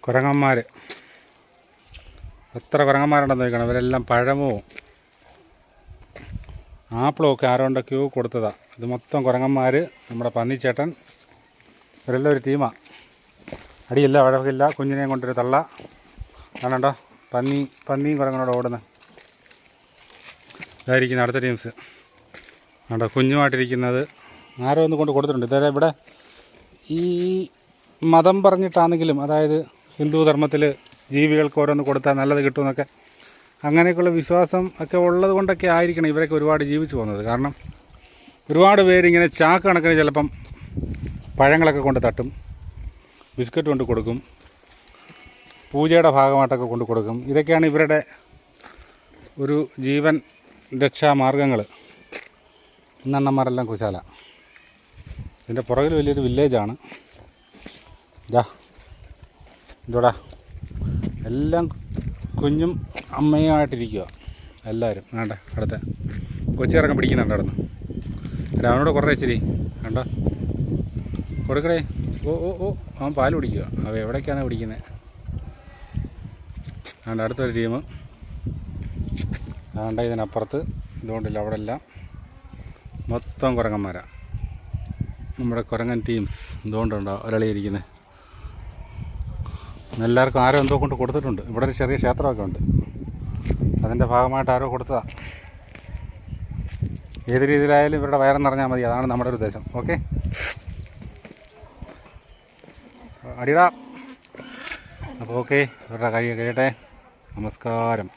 കുരങ്ങന്മാർ എത്ര കുരങ്ങന്മാരുണ്ടെന്ന് നോക്കണം. ഇവരെല്ലാം പഴമോ ആപ്പിളും ഒക്കെ ആരോണ്ടൊക്കെയോ കൊടുത്തതാണ്. ഇത് മൊത്തം കുരങ്ങന്മാർ. നമ്മുടെ പന്നിച്ചേട്ടൻ ഇവരെല്ലാം ഒരു ടീമാണ്. അടിയില്ല വഴക്കില്ല. കുഞ്ഞിനെയും കൊണ്ടൊരു തള്ള കാണണ്ടോ. പന്നിയും കുരങ്ങനോട് ഓടുന്നത്. ഇതായിരിക്കുന്ന അടുത്ത ടീംസ് കണ്ടോ. കുഞ്ഞുമായിട്ടിരിക്കുന്നത് ആരോ ഒന്ന് കൊണ്ട് കൊടുത്തിട്ടുണ്ട്. ഇതേ ഇവിടെ ഈ മതം പറഞ്ഞിട്ടാണെങ്കിലും, അതായത് ഹിന്ദു ധർമ്മത്തിൽ ജീവികൾക്ക് ഓരോന്ന് കൊടുത്താൽ നല്ലത് കിട്ടുമെന്നൊക്കെ അങ്ങനെയൊക്കെയുള്ള വിശ്വാസം ഒക്കെ ഉള്ളത് കൊണ്ടൊക്കെ ആയിരിക്കണം ഇവരൊക്കെ ഒരുപാട് ജീവിച്ചു പോകുന്നത്. കാരണം ഒരുപാട് പേരിങ്ങനെ ചാക്ക് കണക്കിന് ചിലപ്പം പഴങ്ങളൊക്കെ കൊണ്ട് തട്ടും, ബിസ്ക്കറ്റ് കൊണ്ട് കൊടുക്കും, പൂജയുടെ ഭാഗമായിട്ടൊക്കെ കൊണ്ട് കൊടുക്കും. ഇതൊക്കെയാണ് ഇവരുടെ ഒരു ജീവൻ രക്ഷാമാർഗങ്ങൾ. ഇന്നെണ്ണന്മാരെല്ലാം കുശാല. ഇതിൻ്റെ പുറകിൽ വലിയൊരു വില്ലേജാണ്. ഇതോടാ എല്ലാം കുഞ്ഞും അമ്മയുമായിട്ടിരിക്കുക എല്ലാവരും. വേണ്ട അടുത്ത കൊച്ചിറക്കം പിടിക്കുന്നുണ്ട് അവിടെ നിന്ന്. അവനോട് കുറേ ഇച്ചിരി കണ്ടോ കൊടുക്കടേ. അവൻ പാൽ കുടിക്കുക. അവ എവിടേക്കാണ് പിടിക്കുന്നത്? അതുകൊണ്ട് അടുത്തൊരു ടീം അതുകൊണ്ട് ഇതിനപ്പുറത്ത് ഇതുകൊണ്ടില്ല. അവിടെ എല്ലാം മൊത്തം കുരങ്ങന്മാരാണ്. നമ്മുടെ കുരങ്ങൻ ടീംസ് ഇതുകൊണ്ടുണ്ടോ ഒരളിയിരിക്കുന്നത്. എല്ലാവർക്കും ആരോ എന്തോ കൊണ്ട് കൊടുത്തിട്ടുണ്ട്. ഇവിടെ ഒരു ചെറിയ ക്ഷേത്രമൊക്കെ ഉണ്ട്. അതിൻ്റെ ഭാഗമായിട്ട് ആരോ കൊടുത്തതാണ്. ഏത് രീതിയിലായാലും ഇവരുടെ വയറെന്ന് പറഞ്ഞാൽ മതി. അതാണ് നമ്മുടെ ഒരു ഉദ്ദേശം. ഓക്കെ, അടിടാ. അപ്പോൾ ഓക്കെ, ഇവരുടെ കഴിയട്ടെ. നമസ്കാരം.